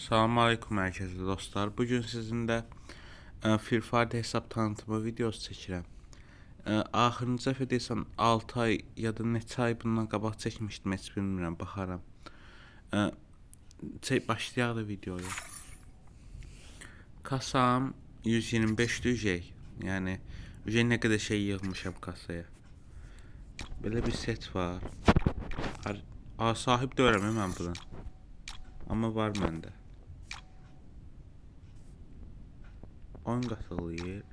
Salam aleyküm herkese dostlar. Bugün sizinlə Free Fire hesab tanıtımı videosu çəkirəm. Axırıncı dəfə desəm 6 ay ya da neçə ay bundan qabaq çəkmişdim, heç bilmirəm, baxaram. Başlayaq da videoya. Kasam 125 düşəcək. Yəni nə qədər şey yığmışam kasaya. Belə bir set var. Sahib deyirəm mən buna. Amma var məndə. Oyun qatılıyır.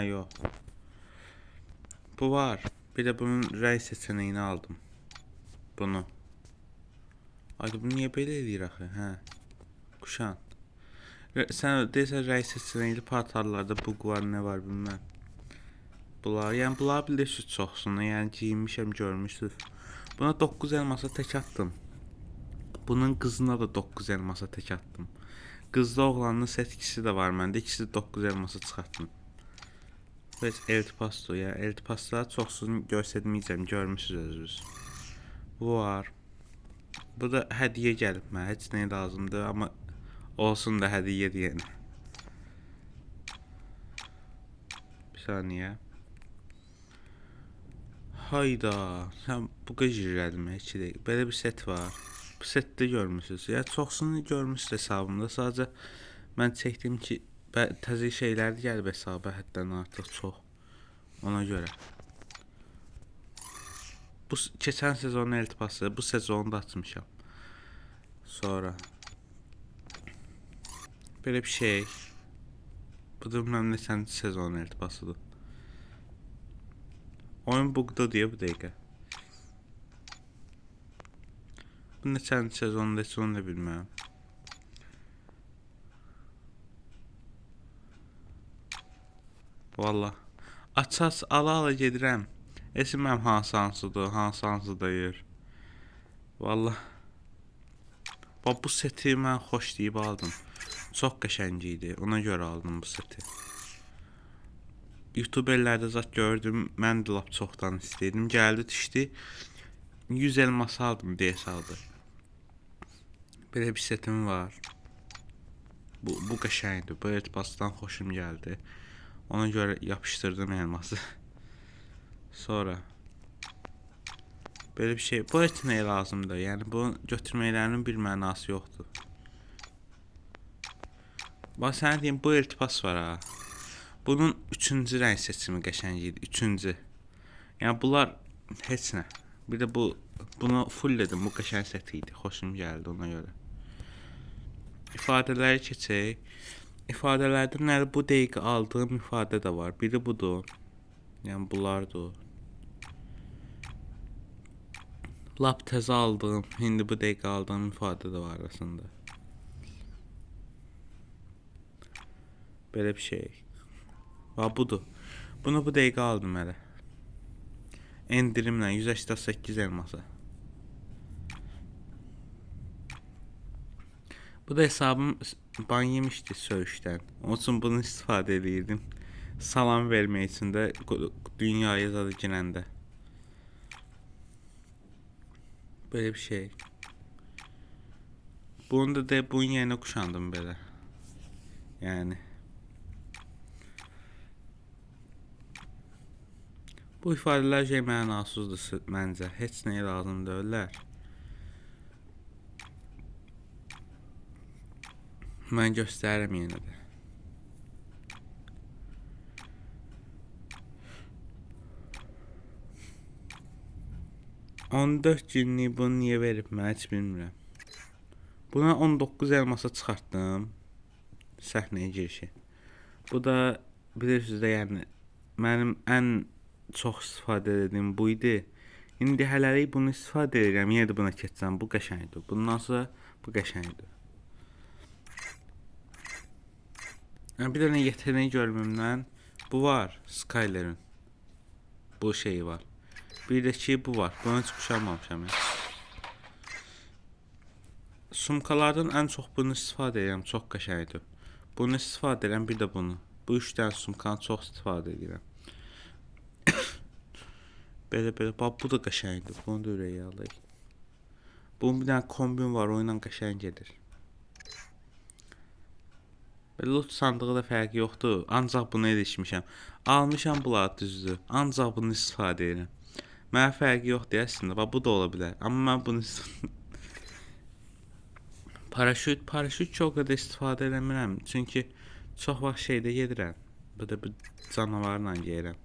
Yox. Bu var. Bir də bunun rəy seçənəyini aldım. Bunu. Bu niyə belə eləyir axı? Kuşan. Sən deyirsən rəy seçənəkli portallarda bug var, nə var bilməm. Bunlar bilirsiniz çoxsunu. Yəni giyinmişəm, görmüşsünüz. Buna 9 elmasa tək attım. Bunun qızına da 9 elmasa tək attım. Qızda oğlanın setkisi də var məndə. İkisi də 9 elmasa çıxartdım. Heç eltipasdır. Yəni eltipasları çoxsunu göstərməyəcəm. Görmüşsünüz özünüz. Bu var. Bu da hədiyyə gəlib mənə. Heç nəyə lazımdır, amma olsun da hədiyyə deyən. Bir saniyə. Hayda. Sən bu qıcırlədim. Belə bir set var. Bu setdə görmüşsünüz. Yəni çoxsunu görmüşsünüz hesabımda. Sadəcə mən çəkdim ki, təzə şeylər gəlib hesaba həddən artıq çox. Ona görə. Bu keçən sezonun iltipası, bu sezonu da açmışam. Sonra belə bir şey. Bu da bilməm neçənci sezonun iltipasıdır. Oyun bugda diyor bu dəqiqə. Bu neçənci sezonunda heç onu da bilməm. Valla. Aças ala gedirəm. Esiməm hansıdır, hansıdır. Valla. Bu seti mən xoş deyib aldım. Çox qəşəng idi. Ona görə aldım bu seti. YouTuberlərdə zat gördüm. Mən də lap çoxdan istəyirdim. Gəldi düşdü. 100 elmas aldım deyə saldı. Belə bir setim var. Bu qəşəngdir. Bu iltipasdan xoşum gəldi. Ona görə yapışdırdım elması. Sonra belə bir şey. Bu heç nəyə lazımdır? Yəni bunu götürməklərinin bir mənası yoxdur. Bax sənə deyim, bu iltipas var ha. Bunun 3-cü rəng seçimi qəşəng idi. 3-cü. Yəni bunlar heç nə. Bir də bunu fullledim. Bu qəşəng set idi. Xoşum gəldi ona görə. İfadələri keçək. İfadələrdən nədir? Bu dəqiqə aldığım ifadə də var. Biri budur. Yəni bunlardır. Lap təzə aldığım, indi bu dəqiqə aldığım ifadə də var arasında. Belə bir şey. Budur. Bunu bu dəqiqə aldım hələ. Endirimlə 188 elmasa. Bu da hesabım ban yemişdi söyüşdən. Onun üçün bunu istifadə edirdim. Salam vermək üçün də dünyaya zadı girəndə. Böyle bir şey. Bunu da bunun yerine kuşandım belə. Yani. Bu ifadələr şey mənasızdır məncə. Heç nəyə lazım deyirlər. Mən göstərirəm yenə də. $14 günlük bunu niyə verib mən heç bilmirəm. Buna 19 elmasa çıxartdım. Səhnəyə girişi. Bu da bilirsiniz də, yəni mənim ən çox istifadə etdiyim bu idi. İndi hələlik bunu istifadə edirəm. Yenə də buna keçsəm bu qəşəngdir. Bundan sonra bu qəşəngdir. Bir dənə yeteneği görmümdən bu var. Skyler'in. Bu şeyi var. Bir də ki bu var. Bunu heç kuşanmamışam. Sumkalardan ən çox bunu istifadə edirəm. Çox qəşəngdir. Bunu istifadə edirəm, bir də bunu. Bu 3 dənə sumkanı çox istifadə edirəm. Belə. Bax bu da qəşəngdir. Bunu da ürəyə alayım. Bunun bir dənə kombin var, oyunla qəşəng gedir. Loot sandığı da fərqi yoxdur. Ancaq bunu erişmişəm. Almışam bunları düzdür. Ancaq bunu istifadə edirəm. Mənə fərqi yoxdur əslində. Bax bu da ola bilər. Amma mən bunu paraşüt çox qədər istifadə eləmirəm. Çünki çox vaxt şeydə gedirəm. Bu da bu canavarla gedirəm.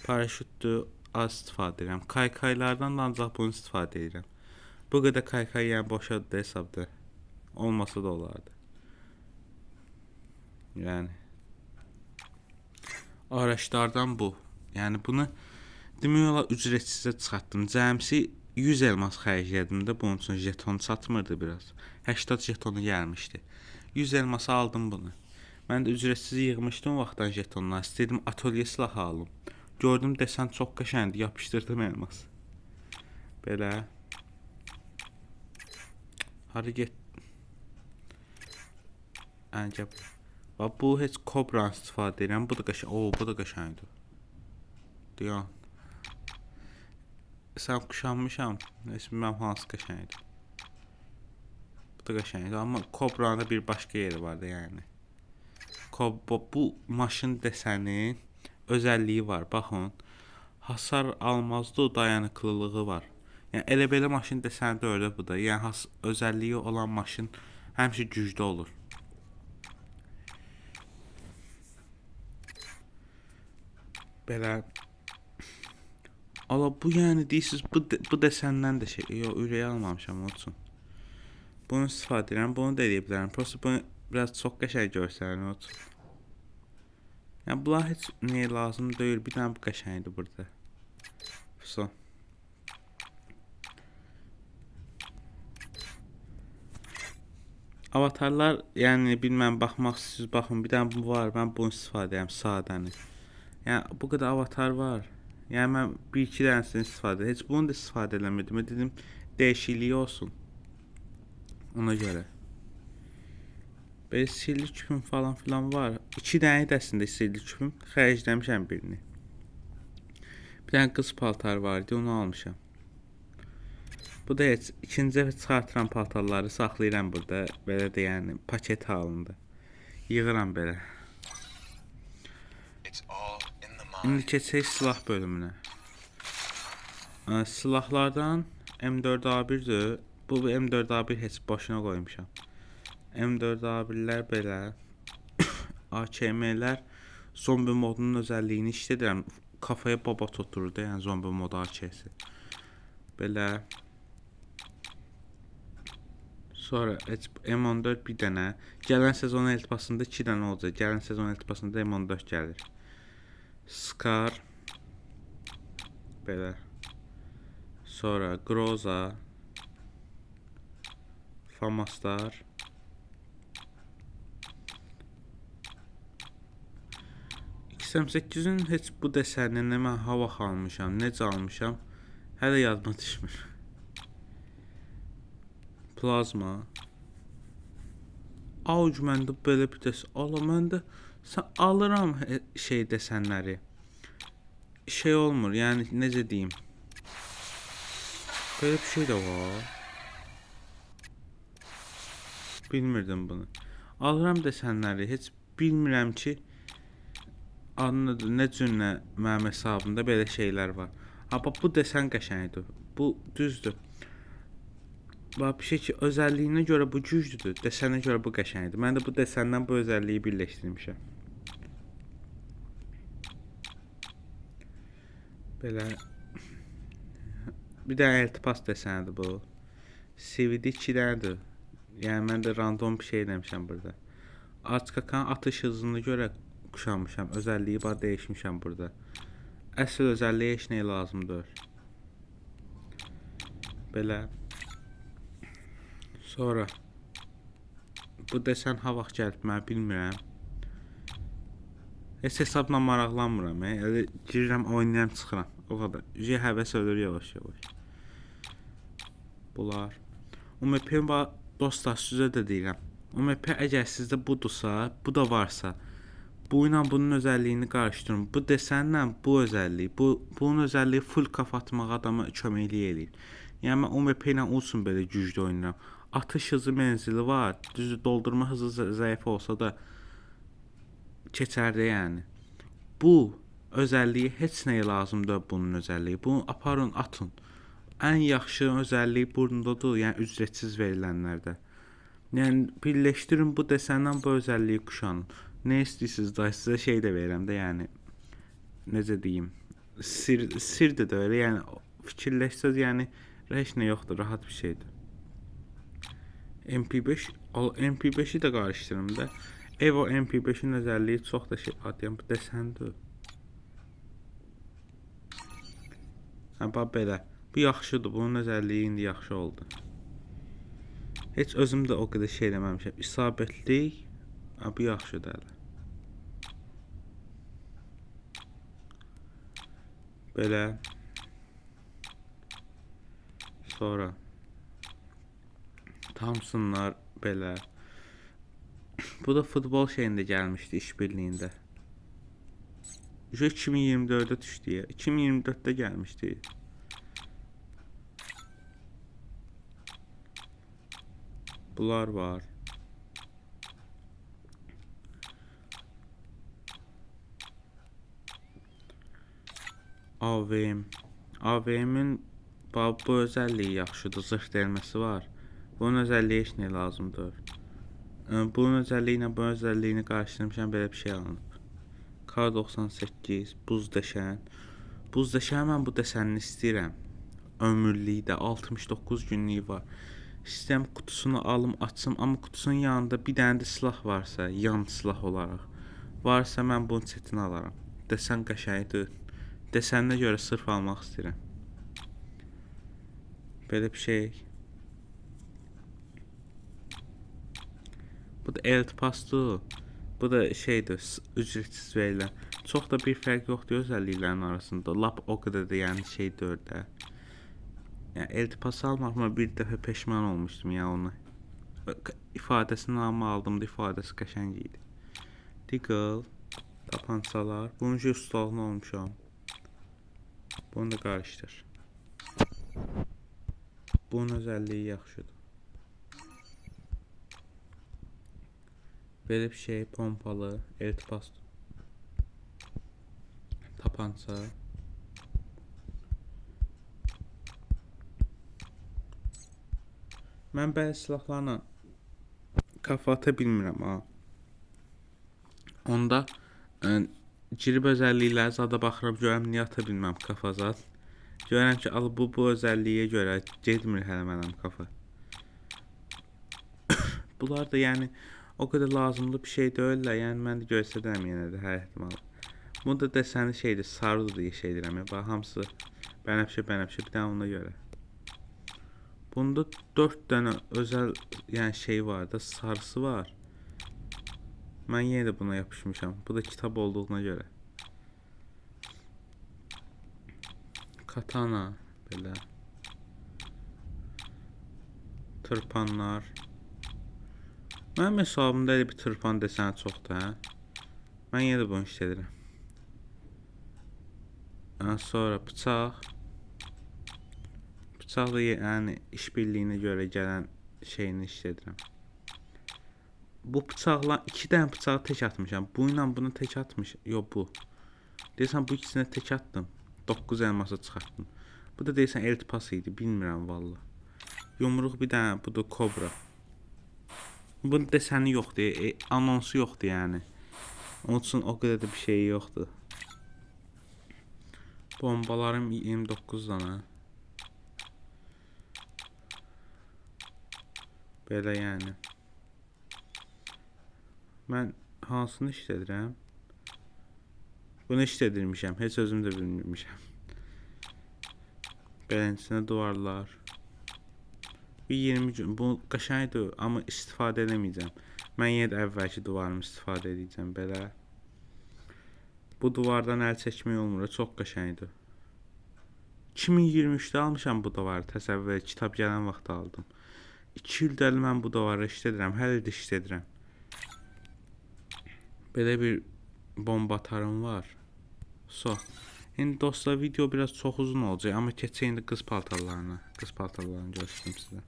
Paraşütdür, az istifadə edirəm. Kaykaylardan da ancaq bunu istifadə edirəm. Bu qədər kaykay yəni boşadır hesabda. Olmasa da olardı. Yəni araçlardan bu. Yəni bunu demək olar ücretsizə çıxartdım. Cəmsi 100 elmas xərclədim də bunun üçün jeton çatmırdı biraz. 80 jetonu gəlmişdi. 100 elmasa aldım bunu. Mən də ücretsiz yığmışdım vaxtdan jetonlar. İstədim atölye silahı alım. Gördüm desen çox qəşəngdir, yapışdırdım elmas. Belə. Hadi get. Əncəb. Bax bu heç kobran istifadə edirəm. Bu da qəşəng. Oo, bu da qəşəngdir. Dayan. Sən kuşanmışam. Heç bilməm hansı qəşəngdir. Bu da qəşəngdir, amma kobranın da bir başqa yeri var da yəni. Bu maşın desəni özəlliyi var. Baxın. Hasar almazdı, dayanıklılığı var. Yəni elə belə maşın desəni də öyle bu da. Yəni özəlliyi olan maşın həmişə güclü olur. Belə. Ala bu yəni deyirsiniz bu desəndən də şey. Yox, ürəyə almamışam onun üçün. Bunu istifadə edirəm, bunu da edə bilərəm. Prosta bunu biraz çox qəşəng göstərir onun üçün. Yəni bunlar heç nəyə lazım deyil. Bir dənə bu qəşəngdir burada. So. Avatarlar, yəni bilməm baxmaq siz baxın, bir dənə bu var. Mən bunu istifadə edirəm, sadəni. Yəni bu qədər avatar var. Yəni mən bir-iki dənəsini istifadə edirəm. Heç bunu da istifadə eləmirdim. Dedim dəyişikliyi olsun. Ona görə. Böyle sirli küpüm falan filan var. 2 dənə də əslində sirli küpüm. Xərcləmişəm birini. Bir dənə qız paltar var idi, onu almışam. Bu da heç ikinci dəfə çıxartıram paltarları, saxlayıram burada. Belə də yəni paket halında. Yığıram belə. İndi keçək silah bölümünə. Silahlardan M4A1'dir. Bu M4A1 heç boşuna qoymuşam. M4A1'lər belə. AKM'lər zombi modunun özəlliyini işlədirəm. Kafaya babat oturur da, yəni zombi modu AK'si. Belə. Sonra M14 bir dənə. Gələn sezon eltipasında 2 dənə olacaq. Gələn sezon eltipasında M14 gəlir. Scar. Belə. Sonra Groza. Famastar. XM8'in heç bu desəninə mən hava almışam. Necə almışam? Hələ yadıma düşmür. Plazma. Auc məndə belə bir desən. Ala məndə alıram şey desənləri. Şey olmur, yəni necə deyim. Böyle bir şey də var. Bilmirdim bunu. Alıram desənləri. Heç bilmirəm ki nə cürlə mənim hesabımda belə şeylər var. Amma bu desən qəşəngdir. Bu düzdür. Bax bir şey ki özəlliyinə görə bu güclüdür. Desənə görə bu qəşəngdir. Mən də bu desəndən bu özəlliyi birləşdirmişəm. Belə bir dənə eltipas desənidir bu. CVD 2 dənədir. Yəni mən də random bir şey eləmişəm burada. Açqakan atış hızına görə kuşanmışam. Özəlliyi var dəyişmişəm burada. Əsl özəlliyə heç nə lazımdır. Belə. Sonra bu desən ha vaxt gəlib mən bilmirəm. Heç hesabla maraqlanmıram. Elə girirəm, oynayıram, çıxıram. O qədər. Ücə həvəs ölür yavaş-yavaş. Bunlar. UMP var dostlar, sizə də deyirəm. UMP əgər sizdə budursa, bu da varsa, bu ilə bunun özəlliyini qarışdırın. Bu desənlə bu özəlliyi, bunun özəlliyi full kafa atmaq adama köməklik eləyir. Yəni mən UMP ilə olsun belə güclü oynayıram. Atış hızı, menzili var. Düzdür, doldurma hızı zəif olsa da keçərdi yəni. Bu özəlliyi heç nəyə lazımdır bunun özəlliyi. Bunu aparın, atın. Ən yaxşı özəlliyi bundadır, yəni ücretsiz verilənlərdə. Yəni birləşdirin bu desəndən bu özəlliyi kuşanın. Nə istəyirsiniz da sizə şey də verirəm də, yəni necə deyim, sir də öyle, yəni fikirləşsəz, yəni heç nə yoxdur, rahat bir şeydir. MP5'i də qarışdırım da. Evo MP5'in özəlliyi çox da şey, adıyam bu desəndir. Hə, bax belə. Bu yaxşıdır, bunun özəlliyi indi yaxşı oldu. Heç özüm də o qədər şey eləməmişəm. İsabətlik, bu yaxşıdır hələ. Belə. Sonra Thompsonlar belə. Bu da futbol şeyində gəlmişdi, işbirliyində. 2024'də düşdü ya. 2024'də gəlmişdi. Bunlar var. AVM'in bu özəlliyi yaxşıdır, zırh delməsi var. Bunun özəlliyi heç nə lazımdır. Bunun özəlliyi ilə bu özəlliyini qarşılamışam, belə bir şey alınıb. K98, buz deşən. Buz deşən, mən bu desənini istəyirəm. Ömürlükdə 69 günlük var. İstəyirəm kutusunu alım, açım, amma kutusunun yanında bir dənə də silah varsa, yan silah olaraq varsa, mən bunun setini alaram. Desən qəşəngdir. Desəninə görə sırf almaq istəyirəm. Belə bir şey. Bu da Eltpasdır. Bu da şeydir, ücretsiz verilən. Çox da bir fərq yoxdur özəlliklərin arasında. Lap o qədər də yəni şey dördə. Yəni Eltpas almaqma bir dəfə peşman olmuşdum ya onu. İfadəsini aldım, ifadəsi qəşəng idi. Deagle, tapançalar. Bunun ustalığını olmuşam. Bunu da qarışdır. Bunun özəlliyi yaxşıdır. Belə bir şey, pompalı, Eltpas, tapança. Mən bəzi silahlarla kafa ata bilmirəm ha. Onda girib özəllikləri zada baxıram, görəm niyə ata bilməm kafa zad. Görəm ki, bu özəlliyə görə getmir hələ mənim kafa. Bunlar da yəni o qədər lazımlı bir şey deyirlər, yəni mən də göstərəm yenə də hər ehtimal. Bunu da desəni şeydir, sarıdır deyə şey deyirəm. Bax, hamısı bənəfşə, bir dənə ona görə. Bunda 4 dənə özəl yəni şey var da, sarısı var. Mən yenə də buna yapışmışam. Bu da kitab olduğuna görə. Katana belə. Tırpanlar. Mənim hesabımda elə bir tırpan desəni çoxdur, hə? Mən yenə də bunu işlədirəm. Sonra bıçaq. Bıçaq da yəni işbirliyinə görə gələn şeyini işlədirəm. Bu bıçaqla 2 dənə bıçağı tək atmışam. Bu ilə bunu tək atmış. Yox bu. Deyirsən bu ikisinə tək atdım. 9 elması çıxartdım. Bu da deyirsən Eltpas idi. Bilmirəm valla. Yumruq bir dənə, bu da kobra. Bunun desəni yoxdur, anonsu yoxdur yəni. Onun üçün o qədər də bir şey yoxdur. Bombalarım 29 dənə. Belə yəni. Mən hansını işlədirəm? Bunu işlədirmişəm, heç özüm də bilmirmişəm. Beləsinə duvarlar. Bir 20 gün, bu qəşəngdir, amma istifadə edemeyeceğim. Mən yenə də əvvəlki duvarımı istifadə edəcəm, belə. Bu duvardan əl çəkmək olmur, çox qəşəngdir. 2023'də almışam bu duvarı, təsəvvür, kitab gələn vaxt aldım. 2 ildə mən bu duvarı işlədirəm, hələ də işlədirəm. Belə bir bomba atarım var. İndi dostlar video biraz çox uzun olacaq, amma keçək indi qız paltarlarına. Qız paltarlarını göstərim sizə.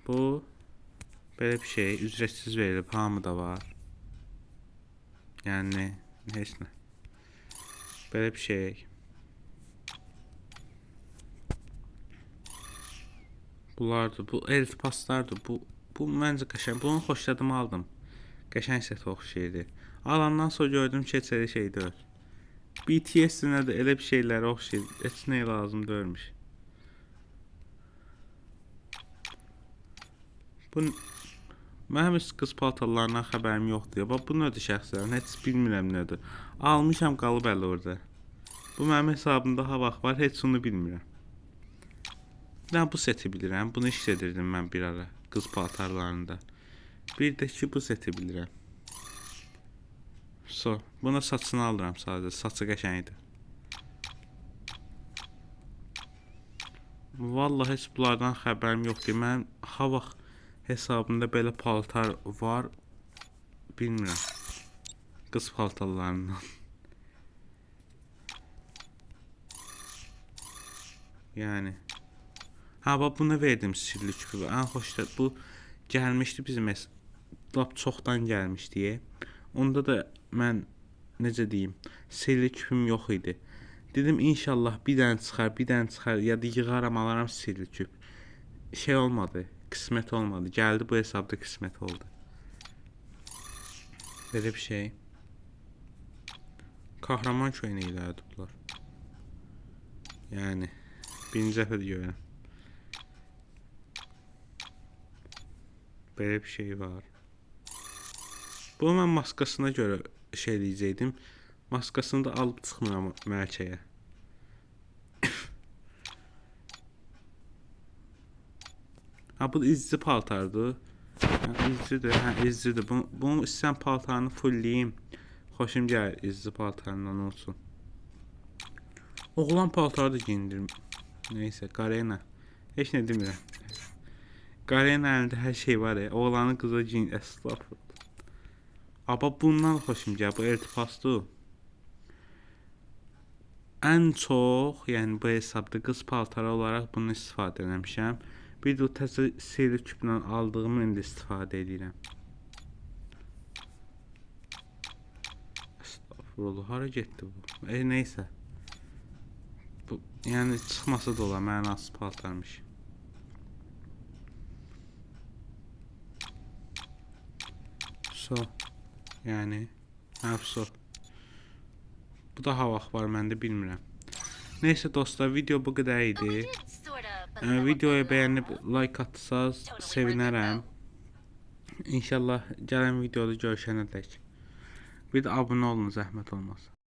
Bu belə bir şey, ücretsiz verilib, hamıda var. Yəni heç nə. Belə bir şey. Bunlardır, bu eltipaslardır. Bu məncə qəşəng. Bunu xoşladım, aldım. Qəşəng set oxşayırdı. Alandan sonra gördüm ki, heç elə şey deyil. BTS-nə də elə bir şeylərə oxşayır. Heç nəyə lazım deyilmiş. Bu mənim heç qız paltarlarından xəbərim yoxdur. Bax bu nədir şəxsən? Heç bilmirəm nədir. Almışam, qalıb əli orada. Bu mənim hesabımda ha vaxt var, heç onu bilmirəm. Ben bu seti bilirəm. Bunu işlədirdim mən bir ara qız paltarlarında. Bir də ki bu seti bilirəm. Buna saçını alıram sadəcə. Saçı qəşəngdir. Vallahi heç bunlardan xəbərim yoxdur. Mənim ha vaxt hesabımda belə paltar var, bilmirəm. Qız paltarlarından. Yəni ha bax buna verdim sirli küpü. Ən xoşda bu gəlmişdi bizim lap çoxdan gəlmişdi. Onda da mən necə deyim, sirli küpüm yox idi. Dedim inşallah bir dənə çıxar ya da yığaram, alaram sirli küp. Şey olmadı, qismət olmadı. Gəldi bu hesabda qismət oldu. Belə bir şey. Kahraman köynəklərdir bunlar. Yəni birinci dəfə görürəm. Böyle bir şey var. Bunu mən maskasına görə şey diyecektim. Maskasını da alıp çıxmıram mərkəyə. Ha bu izci paltardır. İzcidir, izcidir. Bunun istəyən paltarını fullleyim. Xoşum gəlir izci paltarından olsun. Oğlan paltarı da giyindirim. Neyse, Garena. Heç nə demirəm. Garena əlində hər şey var ya. Oğlanı qıza giyin. Estağfurullah. Aba bundan xoşum gəlir. Bu eltipasdır. Ən çox, yəni bu hesabda qız paltarı olaraq bunu istifadə eləmişəm. Bir də o təzə seyli küplə aldığımı indi istifadə edirəm. Estağfurullah, hara getdi bu? Neysə. Bu, yəni çıxmasa da olar, mənasız paltarmış. Yəni bu da ha vaxt var, məndə bilmirəm. Neysə dostlar, video bu qədər idi. Videoya bəyənib like atsanız sevinərəm. İnşallah gələn videoda görüşənədək. Bir də abunə olun, zəhmət olmaz.